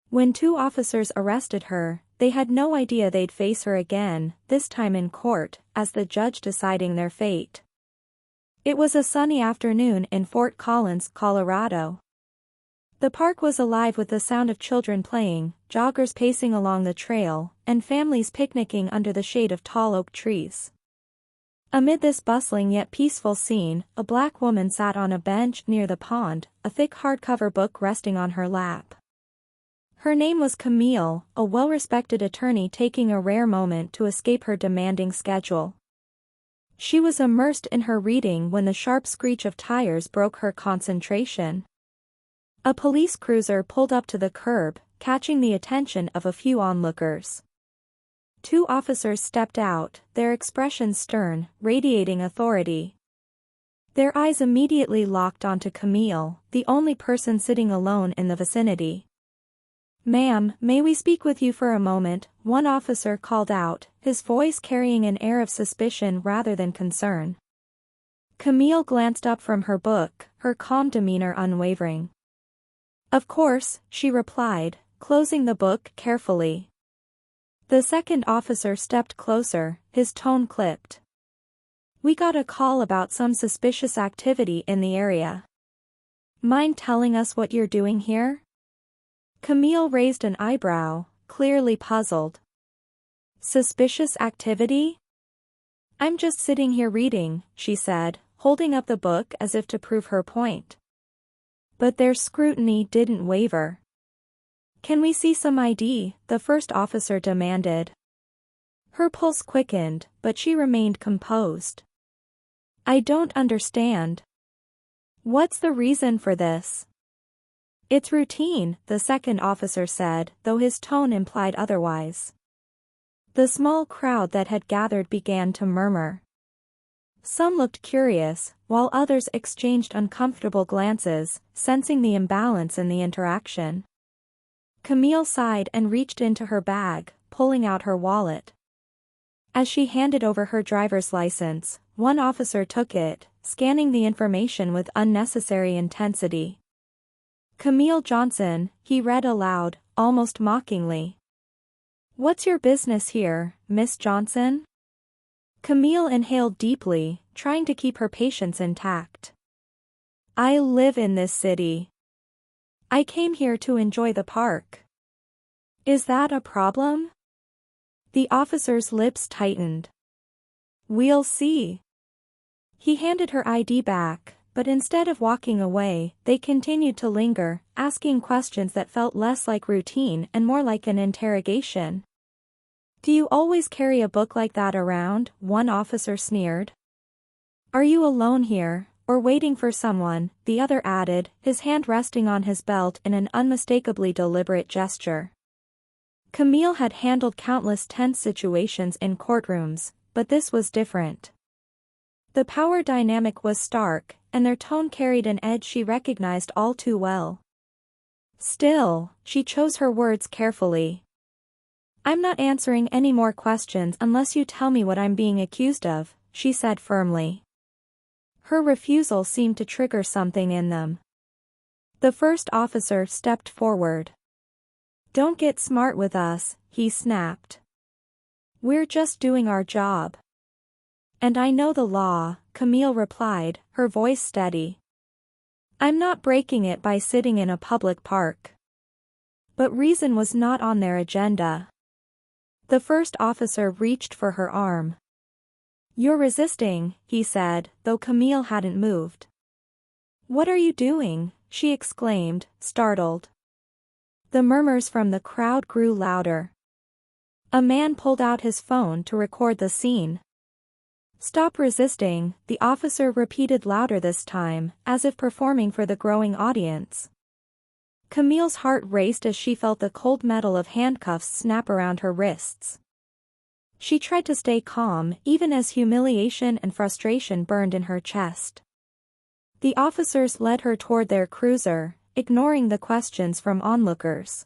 When two officers arrested her, they had no idea they'd face her again, this time in court, as the judge deciding their fate. It was a sunny afternoon in Fort Collins, Colorado. The park was alive with the sound of children playing, joggers pacing along the trail, and families picnicking under the shade of tall oak trees. Amid this bustling yet peaceful scene, a black woman sat on a bench near the pond, a thick hardcover book resting on her lap. Her name was Camille, a well-respected attorney taking a rare moment to escape her demanding schedule. She was immersed in her reading when the sharp screech of tires broke her concentration. A police cruiser pulled up to the curb, catching the attention of a few onlookers. Two officers stepped out, their expressions stern, radiating authority. Their eyes immediately locked onto Camille, the only person sitting alone in the vicinity. "Ma'am, may we speak with you for a moment?" one officer called out, his voice carrying an air of suspicion rather than concern. Camille glanced up from her book, her calm demeanor unwavering. "Of course," she replied, closing the book carefully. The second officer stepped closer, his tone clipped. "We got a call about some suspicious activity in the area. Mind telling us what you're doing here?" Camille raised an eyebrow, clearly puzzled. "Suspicious activity?" "I'm just sitting here reading," she said, holding up the book as if to prove her point. But their scrutiny didn't waver. "Can we see some ID?" the first officer demanded. Her pulse quickened, but she remained composed. "I don't understand. What's the reason for this?" "It's routine," the second officer said, though his tone implied otherwise. The small crowd that had gathered began to murmur. Some looked curious, while others exchanged uncomfortable glances, sensing the imbalance in the interaction. Camille sighed and reached into her bag, pulling out her wallet. As she handed over her driver's license, one officer took it, scanning the information with unnecessary intensity. "Camille Johnson," he read aloud, almost mockingly. "What's your business here, Miss Johnson?" Camille inhaled deeply, trying to keep her patience intact. "I live in this city. I came here to enjoy the park." "Is that a problem?" The officer's lips tightened. "We'll see." He handed her ID back, but instead of walking away, they continued to linger, asking questions that felt less like routine and more like an interrogation. "Do you always carry a book like that around?" one officer sneered. "Are you alone here, or waiting for someone?" the other added, his hand resting on his belt in an unmistakably deliberate gesture. Camille had handled countless tense situations in courtrooms, but this was different. The power dynamic was stark, and their tone carried an edge she recognized all too well. Still, she chose her words carefully. "I'm not answering any more questions unless you tell me what I'm being accused of," she said firmly. Her refusal seemed to trigger something in them. The first officer stepped forward. "Don't get smart with us," he snapped. "We're just doing our job." "And I know the law," Camille replied, her voice steady. "I'm not breaking it by sitting in a public park." But reason was not on their agenda. The first officer reached for her arm. "You're resisting," he said, though Camille hadn't moved. "What are you doing?" she exclaimed, startled. The murmurs from the crowd grew louder. A man pulled out his phone to record the scene. "Stop resisting," the officer repeated louder this time, as if performing for the growing audience. Camille's heart raced as she felt the cold metal of handcuffs snap around her wrists. She tried to stay calm, even as humiliation and frustration burned in her chest. The officers led her toward their cruiser, ignoring the questions from onlookers.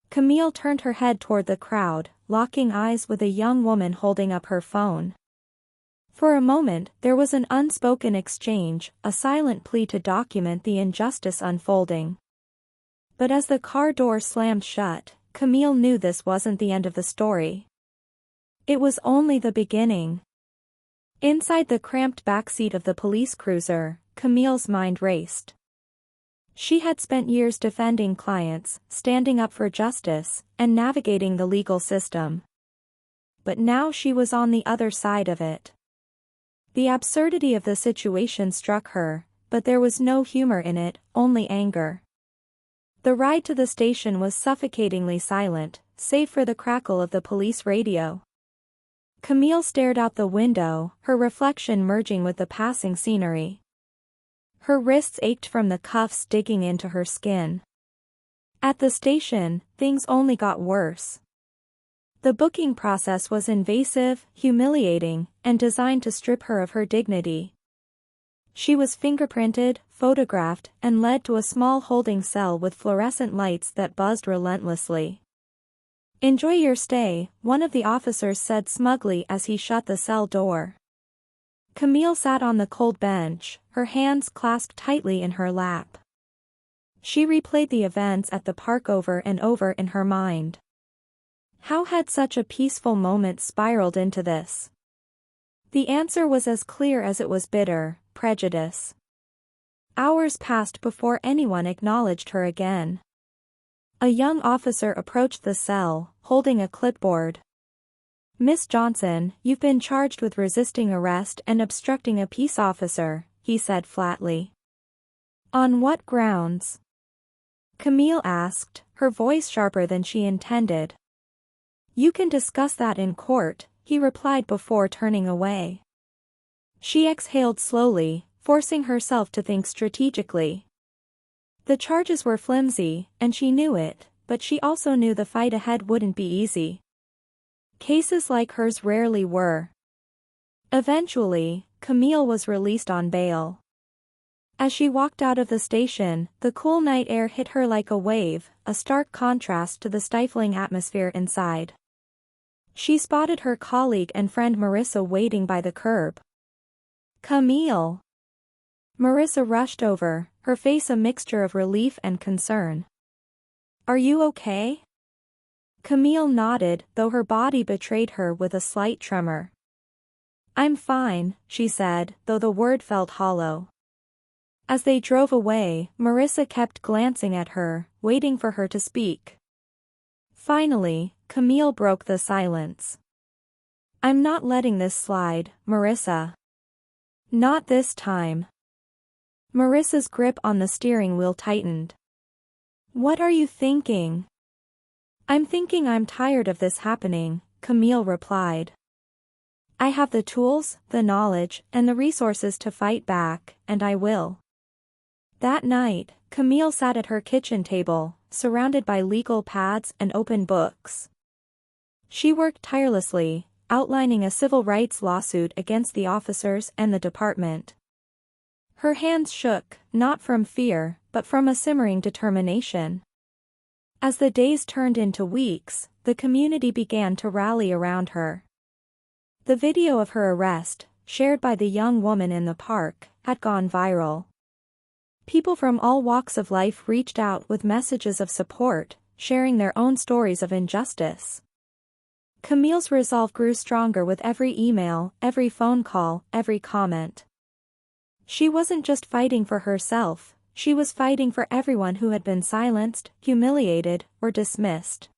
Camille turned her head toward the crowd, locking eyes with a young woman holding up her phone. For a moment, there was an unspoken exchange, a silent plea to document the injustice unfolding. But as the car door slammed shut, Camille knew this wasn't the end of the story. It was only the beginning. Inside the cramped backseat of the police cruiser, Camille's mind raced. She had spent years defending clients, standing up for justice, and navigating the legal system. But now she was on the other side of it. The absurdity of the situation struck her, but there was no humor in it, only anger. The ride to the station was suffocatingly silent, save for the crackle of the police radio. Camille stared out the window, her reflection merging with the passing scenery. Her wrists ached from the cuffs digging into her skin. At the station, things only got worse. The booking process was invasive, humiliating, and designed to strip her of her dignity. She was fingerprinted, photographed, and led to a small holding cell with fluorescent lights that buzzed relentlessly. "Enjoy your stay," one of the officers said smugly as he shut the cell door. Camille sat on the cold bench, her hands clasped tightly in her lap. She replayed the events at the park over and over in her mind. How had such a peaceful moment spiraled into this? The answer was as clear as it was bitter: prejudice. Hours passed before anyone acknowledged her again. A young officer approached the cell, holding a clipboard. "Miss Johnson, you've been charged with resisting arrest and obstructing a peace officer," he said flatly. "On what grounds?" Camille asked, her voice sharper than she intended. "You can discuss that in court," he replied before turning away. She exhaled slowly, forcing herself to think strategically. The charges were flimsy, and she knew it, but she also knew the fight ahead wouldn't be easy. Cases like hers rarely were. Eventually, Camille was released on bail. As she walked out of the station, the cool night air hit her like a wave, a stark contrast to the stifling atmosphere inside. She spotted her colleague and friend Marissa waiting by the curb. "Camille!" Marissa rushed over, her face a mixture of relief and concern. "Are you okay?" Camille nodded, though her body betrayed her with a slight tremor. "I'm fine," she said, though the word felt hollow. As they drove away, Marissa kept glancing at her, waiting for her to speak. Finally, Camille broke the silence. "I'm not letting this slide, Marissa. Not this time." Marissa's grip on the steering wheel tightened. "What are you thinking?" "I'm thinking I'm tired of this happening," Camille replied. "I have the tools, the knowledge, and the resources to fight back, and I will." That night, Camille sat at her kitchen table, surrounded by legal pads and open books. She worked tirelessly, outlining a civil rights lawsuit against the officers and the department. Her hands shook, not from fear, but from a simmering determination. As the days turned into weeks, the community began to rally around her. The video of her arrest, shared by the young woman in the park, had gone viral. People from all walks of life reached out with messages of support, sharing their own stories of injustice. Camille's resolve grew stronger with every email, every phone call, every comment. She wasn't just fighting for herself, she was fighting for everyone who had been silenced, humiliated, or dismissed.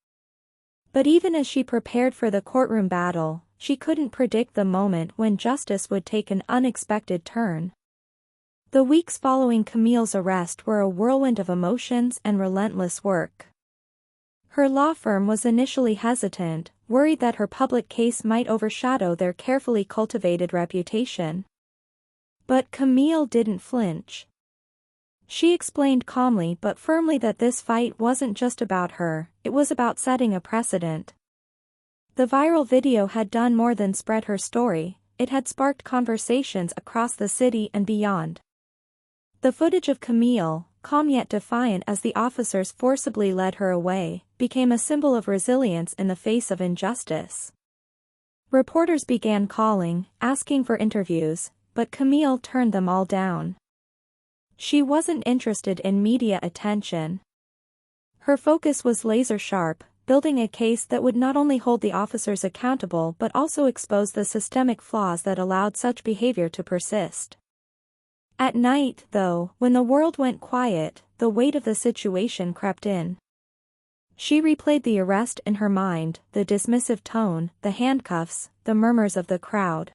But even as she prepared for the courtroom battle, she couldn't predict the moment when justice would take an unexpected turn. The weeks following Camille's arrest were a whirlwind of emotions and relentless work. Her law firm was initially hesitant, worried that her public case might overshadow their carefully cultivated reputation. But Camille didn't flinch. She explained calmly but firmly that this fight wasn't just about her, it was about setting a precedent. The viral video had done more than spread her story, it had sparked conversations across the city and beyond. The footage of Camille, calm yet defiant as the officers forcibly led her away, became a symbol of resilience in the face of injustice. Reporters began calling, asking for interviews, but Camille turned them all down. She wasn't interested in media attention. Her focus was laser-sharp, building a case that would not only hold the officers accountable but also expose the systemic flaws that allowed such behavior to persist. At night, though, when the world went quiet, the weight of the situation crept in. She replayed the arrest in her mind, the dismissive tone, the handcuffs, the murmurs of the crowd.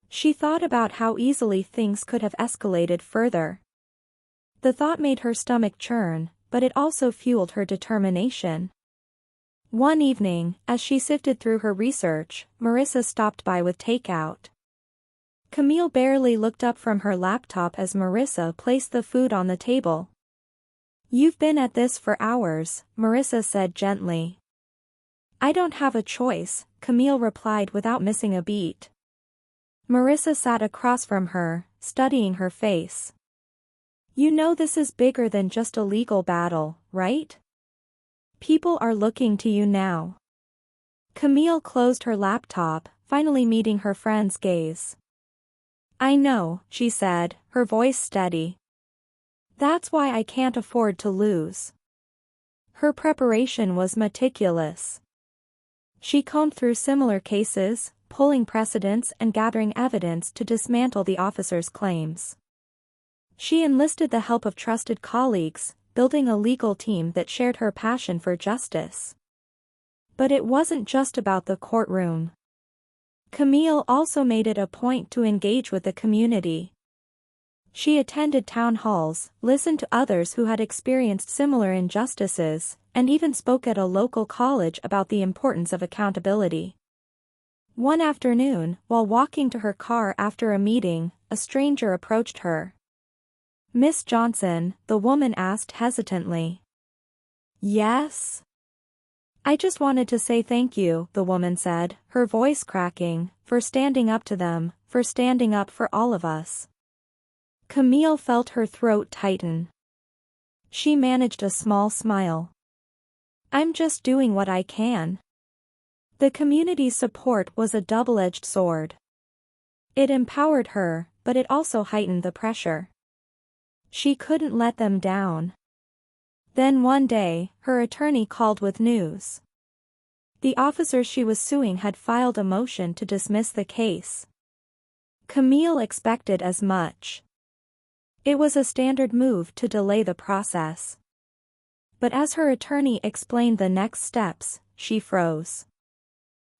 She thought about how easily things could have escalated further. The thought made her stomach churn, but it also fueled her determination. One evening, as she sifted through her research, Marissa stopped by with takeout. Camille barely looked up from her laptop as Marissa placed the food on the table. "You've been at this for hours," Marissa said gently. "I don't have a choice," Camille replied without missing a beat. Marissa sat across from her, studying her face. "You know this is bigger than just a legal battle, right? People are looking to you now." Camille closed her laptop, finally meeting her friend's gaze. "I know," she said, her voice steady. "That's why I can't afford to lose." Her preparation was meticulous. She combed through similar cases, pulling precedents and gathering evidence to dismantle the officers' claims. She enlisted the help of trusted colleagues, building a legal team that shared her passion for justice. But it wasn't just about the courtroom. Camille also made it a point to engage with the community. She attended town halls, listened to others who had experienced similar injustices, and even spoke at a local college about the importance of accountability. One afternoon, while walking to her car after a meeting, a stranger approached her. "Miss Johnson," the woman asked hesitantly. "Yes?" "I just wanted to say thank you," the woman said, her voice cracking, "for standing up to them, for standing up for all of us." Camille felt her throat tighten. She managed a small smile. "I'm just doing what I can." The community's support was a double-edged sword. It empowered her, but it also heightened the pressure. She couldn't let them down. Then one day, her attorney called with news. The officers she was suing had filed a motion to dismiss the case. Camille expected as much. It was a standard move to delay the process. But as her attorney explained the next steps, she froze.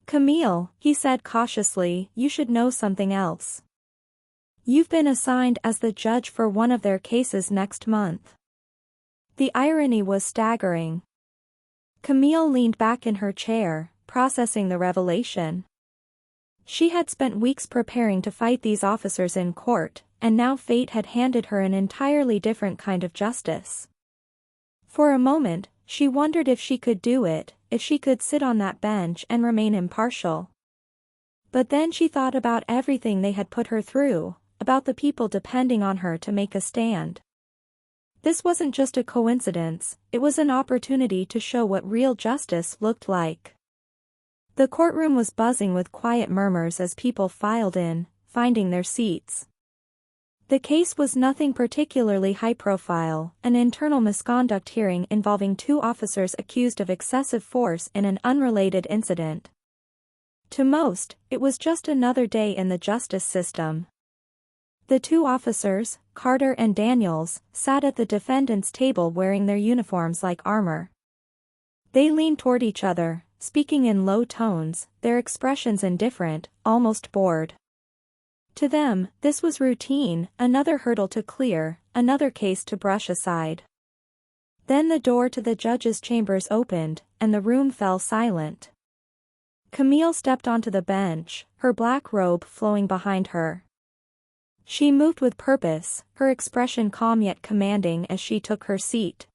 "Camille," he said cautiously, "you should know something else. You've been assigned as the judge for one of their cases next month." The irony was staggering. Camille leaned back in her chair, processing the revelation. She had spent weeks preparing to fight these officers in court, and now fate had handed her an entirely different kind of justice. For a moment, she wondered if she could do it, if she could sit on that bench and remain impartial. But then she thought about everything they had put her through, about the people depending on her to make a stand. This wasn't just a coincidence, it was an opportunity to show what real justice looked like. The courtroom was buzzing with quiet murmurs as people filed in, finding their seats. The case was nothing particularly high-profile, an internal misconduct hearing involving two officers accused of excessive force in an unrelated incident. To most, it was just another day in the justice system. The two officers, Carter and Daniels, sat at the defendant's table wearing their uniforms like armor. They leaned toward each other, speaking in low tones, their expressions indifferent, almost bored. To them, this was routine, another hurdle to clear, another case to brush aside. Then the door to the judge's chambers opened, and the room fell silent. Camille stepped onto the bench, her black robe flowing behind her. She moved with purpose, her expression calm yet commanding as she took her seat.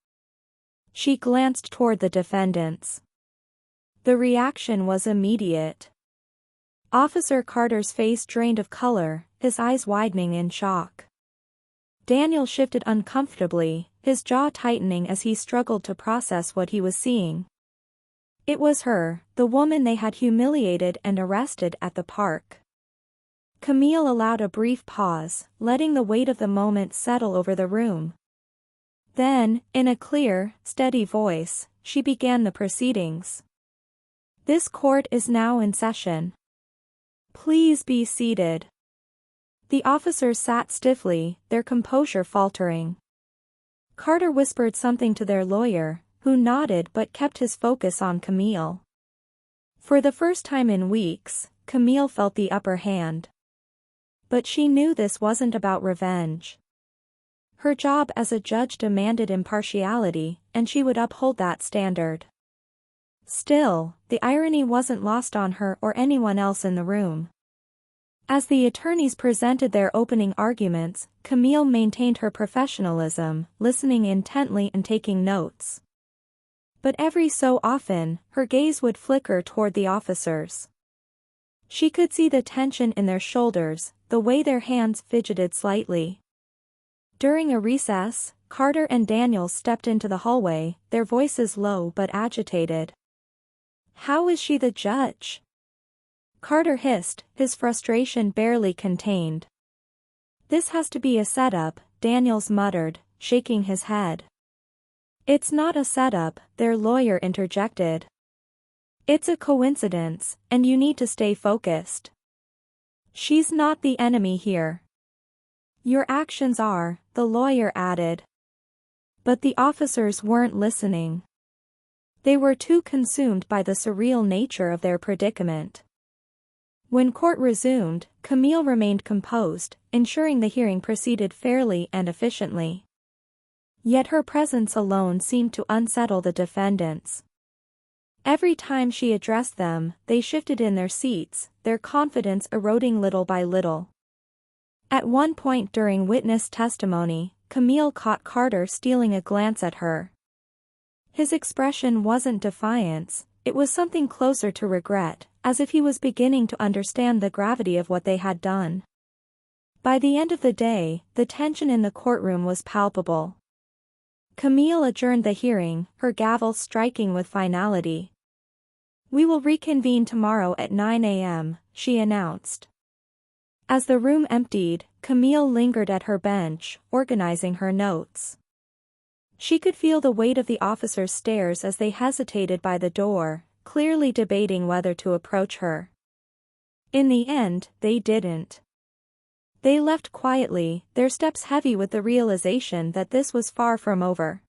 She glanced toward the defendants. The reaction was immediate. Officer Carter's face drained of color, his eyes widening in shock. Daniel shifted uncomfortably, his jaw tightening as he struggled to process what he was seeing. It was her, the woman they had humiliated and arrested at the park. Camille allowed a brief pause, letting the weight of the moment settle over the room. Then, in a clear, steady voice, she began the proceedings. This court is now in session. Please be seated. The officers sat stiffly, their composure faltering. Carter whispered something to their lawyer, who nodded but kept his focus on Camille. For the first time in weeks, Camille felt the upper hand. But she knew this wasn't about revenge. Her job as a judge demanded impartiality, and she would uphold that standard. Still, the irony wasn't lost on her or anyone else in the room. As the attorneys presented their opening arguments, Camille maintained her professionalism, listening intently and taking notes. But every so often, her gaze would flicker toward the officers. She could see the tension in their shoulders, the way their hands fidgeted slightly. During a recess, Carter and Daniels stepped into the hallway, their voices low but agitated. "How is she the judge?" Carter hissed, his frustration barely contained. "This has to be a setup," Daniels muttered, shaking his head. "It's not a setup," their lawyer interjected. "It's a coincidence, and you need to stay focused. She's not the enemy here." "Your actions are," the lawyer added. But the officers weren't listening. They were too consumed by the surreal nature of their predicament. When court resumed, Camille remained composed, ensuring the hearing proceeded fairly and efficiently. Yet her presence alone seemed to unsettle the defendants. Every time she addressed them, they shifted in their seats, their confidence eroding little by little. At one point during witness testimony, Camille caught Carter stealing a glance at her. His expression wasn't defiance, it was something closer to regret, as if he was beginning to understand the gravity of what they had done. By the end of the day, the tension in the courtroom was palpable. Camille adjourned the hearing, her gavel striking with finality. "We will reconvene tomorrow at 9 a.m., she announced. As the room emptied, Camille lingered at her bench, organizing her notes. She could feel the weight of the officers' stares as they hesitated by the door, clearly debating whether to approach her. In the end, they didn't. They left quietly, their steps heavy with the realization that this was far from over.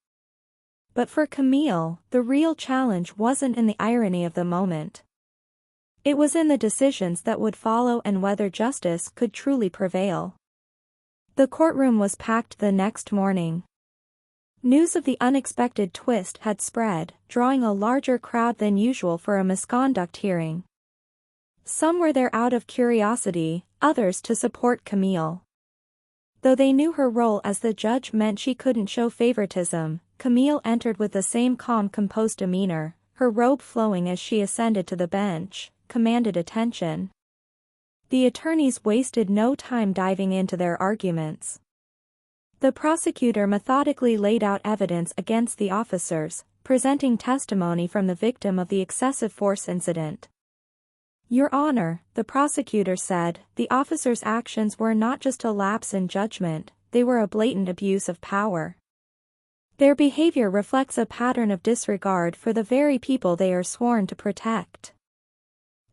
But for Camille, the real challenge wasn't in the irony of the moment. It was in the decisions that would follow and whether justice could truly prevail. The courtroom was packed the next morning. News of the unexpected twist had spread, drawing a larger crowd than usual for a misconduct hearing. Some were there out of curiosity, others to support Camille. Though they knew her role as the judge meant she couldn't show favoritism, Camille entered with the same calm, composed demeanor, her robe flowing as she ascended to the bench, commanded attention. The attorneys wasted no time diving into their arguments. The prosecutor methodically laid out evidence against the officers, presenting testimony from the victim of the excessive force incident. "Your Honor," the prosecutor said, "the officers' actions were not just a lapse in judgment, they were a blatant abuse of power. Their behavior reflects a pattern of disregard for the very people they are sworn to protect."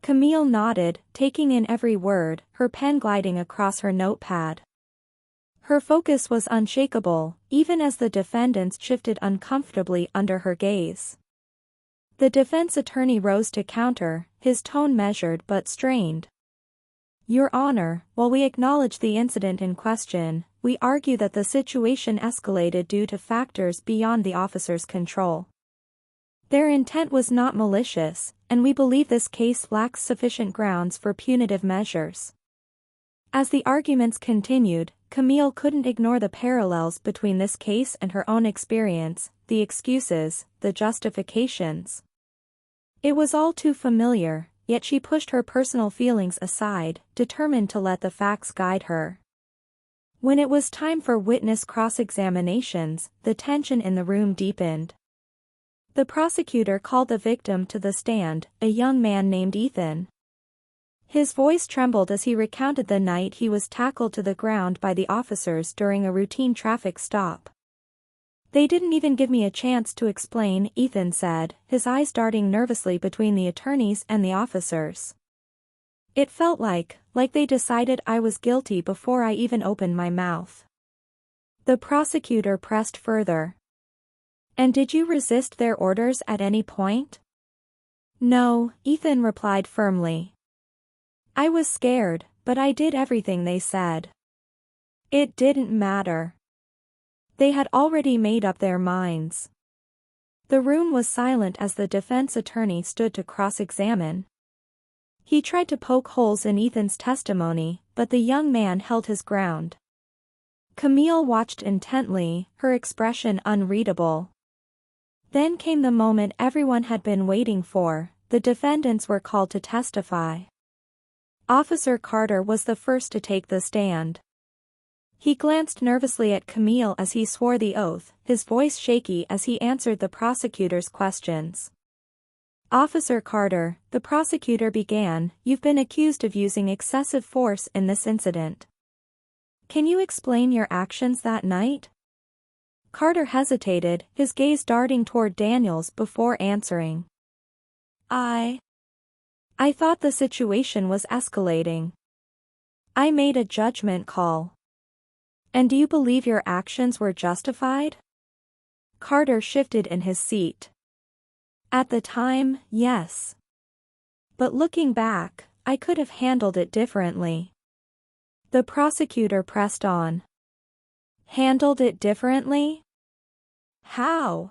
Camille nodded, taking in every word, her pen gliding across her notepad. Her focus was unshakable, even as the defendants shifted uncomfortably under her gaze. The defense attorney rose to counter, his tone measured but strained. "Your Honor, while we acknowledge the incident in question, we argue that the situation escalated due to factors beyond the officers' control. Their intent was not malicious, and we believe this case lacks sufficient grounds for punitive measures." As the arguments continued, Camille couldn't ignore the parallels between this case and her own experience, the excuses, the justifications. It was all too familiar, yet she pushed her personal feelings aside, determined to let the facts guide her. When it was time for witness cross-examinations, the tension in the room deepened. The prosecutor called the victim to the stand, a young man named Ethan. His voice trembled as he recounted the night he was tackled to the ground by the officers during a routine traffic stop. They didn't even give me a chance to explain, Ethan said, his eyes darting nervously between the attorneys and the officers. It felt like they decided I was guilty before I even opened my mouth. The prosecutor pressed further. And did you resist their orders at any point? No, Ethan replied firmly. I was scared, but I did everything they said. It didn't matter. They had already made up their minds. The room was silent as the defense attorney stood to cross-examine. He tried to poke holes in Ethan's testimony, but the young man held his ground. Camille watched intently, her expression unreadable. Then came the moment everyone had been waiting for. The defendants were called to testify. Officer Carter was the first to take the stand. He glanced nervously at Camille as he swore the oath, his voice shaky as he answered the prosecutor's questions. Officer Carter, the prosecutor began, you've been accused of using excessive force in this incident. Can you explain your actions that night? Carter hesitated, his gaze darting toward Daniels before answering. I thought the situation was escalating. I made a judgment call. And do you believe your actions were justified? Carter shifted in his seat. At the time, yes. But looking back, I could have handled it differently. The prosecutor pressed on. Handled it differently? How?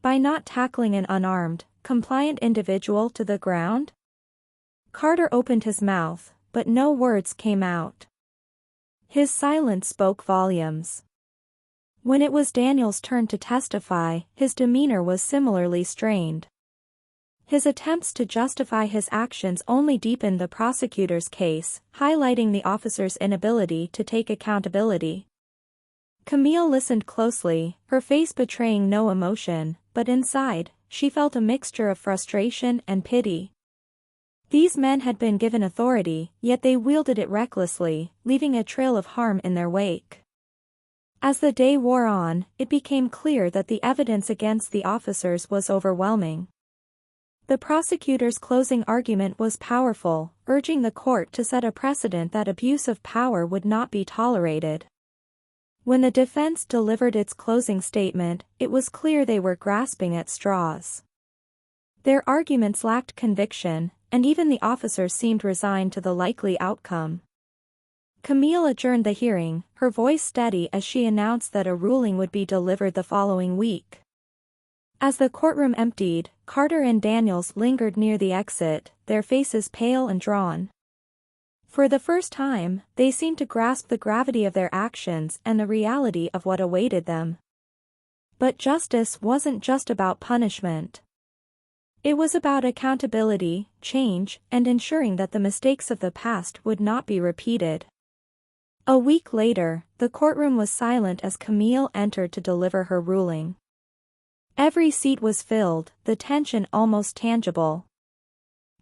By not tackling an unarmed, compliant individual to the ground? Carter opened his mouth, but no words came out. His silence spoke volumes. When it was Daniel's turn to testify, his demeanor was similarly strained. His attempts to justify his actions only deepened the prosecutor's case, highlighting the officer's inability to take accountability. Camille listened closely, her face betraying no emotion, but inside, she felt a mixture of frustration and pity. These men had been given authority, yet they wielded it recklessly, leaving a trail of harm in their wake. As the day wore on, it became clear that the evidence against the officers was overwhelming. The prosecutor's closing argument was powerful, urging the court to set a precedent that abuse of power would not be tolerated. When the defense delivered its closing statement, it was clear they were grasping at straws. Their arguments lacked conviction, and even the officers seemed resigned to the likely outcome. Camille adjourned the hearing, her voice steady as she announced that a ruling would be delivered the following week. As the courtroom emptied, Carter and Daniels lingered near the exit, their faces pale and drawn. For the first time, they seemed to grasp the gravity of their actions and the reality of what awaited them. But justice wasn't just about punishment. It was about accountability, change, and ensuring that the mistakes of the past would not be repeated. A week later, the courtroom was silent as Camille entered to deliver her ruling. Every seat was filled, the tension almost tangible.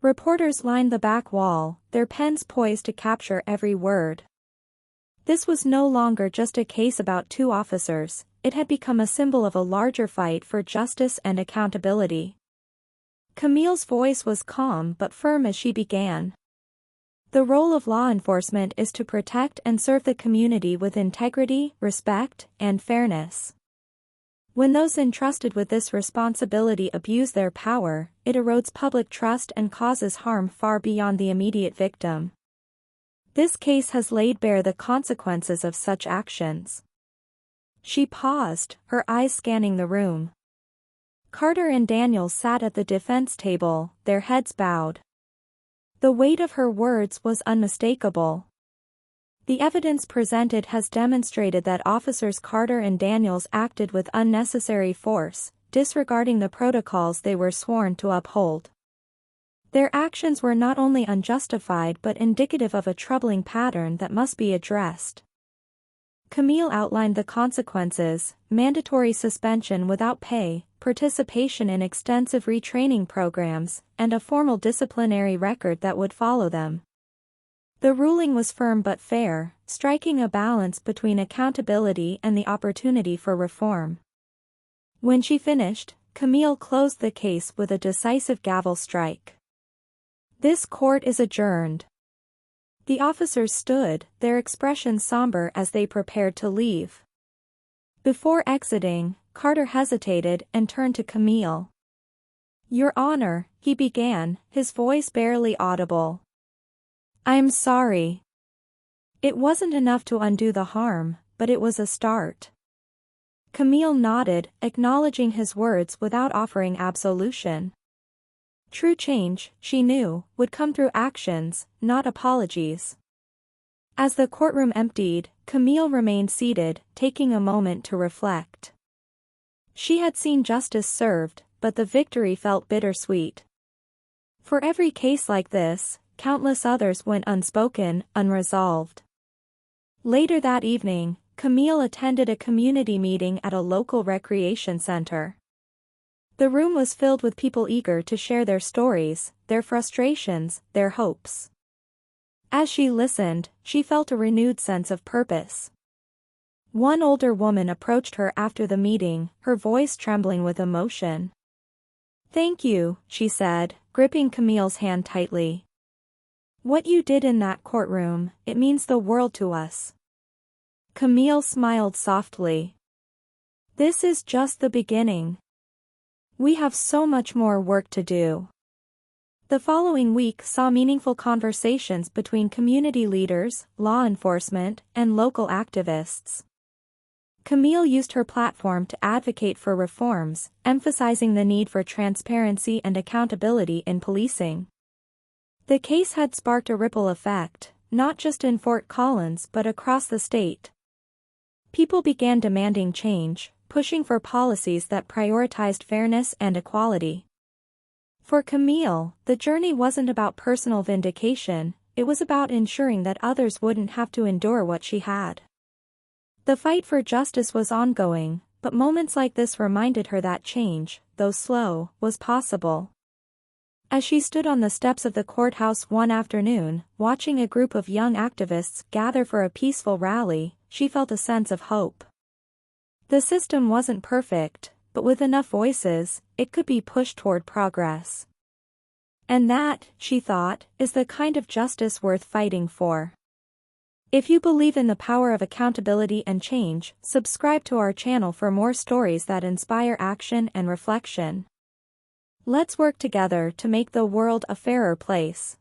Reporters lined the back wall, their pens poised to capture every word. This was no longer just a case about two officers, it had become a symbol of a larger fight for justice and accountability. Camille's voice was calm but firm as she began. The role of law enforcement is to protect and serve the community with integrity, respect, and fairness. When those entrusted with this responsibility abuse their power, it erodes public trust and causes harm far beyond the immediate victim. This case has laid bare the consequences of such actions. She paused, her eyes scanning the room. Carter and Daniels sat at the defense table, their heads bowed. The weight of her words was unmistakable. The evidence presented has demonstrated that officers Carter and Daniels acted with unnecessary force, disregarding the protocols they were sworn to uphold. Their actions were not only unjustified but indicative of a troubling pattern that must be addressed. Camille outlined the consequences: mandatory suspension without pay, participation in extensive retraining programs, and a formal disciplinary record that would follow them. The ruling was firm but fair, striking a balance between accountability and the opportunity for reform. When she finished, Camille closed the case with a decisive gavel strike. "This court is adjourned." The officers stood, their expressions somber as they prepared to leave. Before exiting, Carter hesitated and turned to Camille. "Your Honor," he began, his voice barely audible. "I'm sorry. It wasn't enough to undo the harm, but it was a start." Camille nodded, acknowledging his words without offering absolution. True change, she knew, would come through actions, not apologies. As the courtroom emptied, Camille remained seated, taking a moment to reflect. She had seen justice served, but the victory felt bittersweet. For every case like this, countless others went unspoken, unresolved. Later that evening, Camille attended a community meeting at a local recreation center. The room was filled with people eager to share their stories, their frustrations, their hopes. As she listened, she felt a renewed sense of purpose. One older woman approached her after the meeting, her voice trembling with emotion. "Thank you," she said, gripping Camille's hand tightly. "What you did in that courtroom, it means the world to us." Camille smiled softly. "This is just the beginning. We have so much more work to do." The following week saw meaningful conversations between community leaders, law enforcement, and local activists. Camille used her platform to advocate for reforms, emphasizing the need for transparency and accountability in policing. The case had sparked a ripple effect, not just in Fort Collins but across the state. People began demanding change, pushing for policies that prioritized fairness and equality. For Camille, the journey wasn't about personal vindication, it was about ensuring that others wouldn't have to endure what she had. The fight for justice was ongoing, but moments like this reminded her that change, though slow, was possible. As she stood on the steps of the courthouse one afternoon, watching a group of young activists gather for a peaceful rally, she felt a sense of hope. The system wasn't perfect, but with enough voices, it could be pushed toward progress. And that, she thought, is the kind of justice worth fighting for. If you believe in the power of accountability and change, subscribe to our channel for more stories that inspire action and reflection. Let's work together to make the world a fairer place.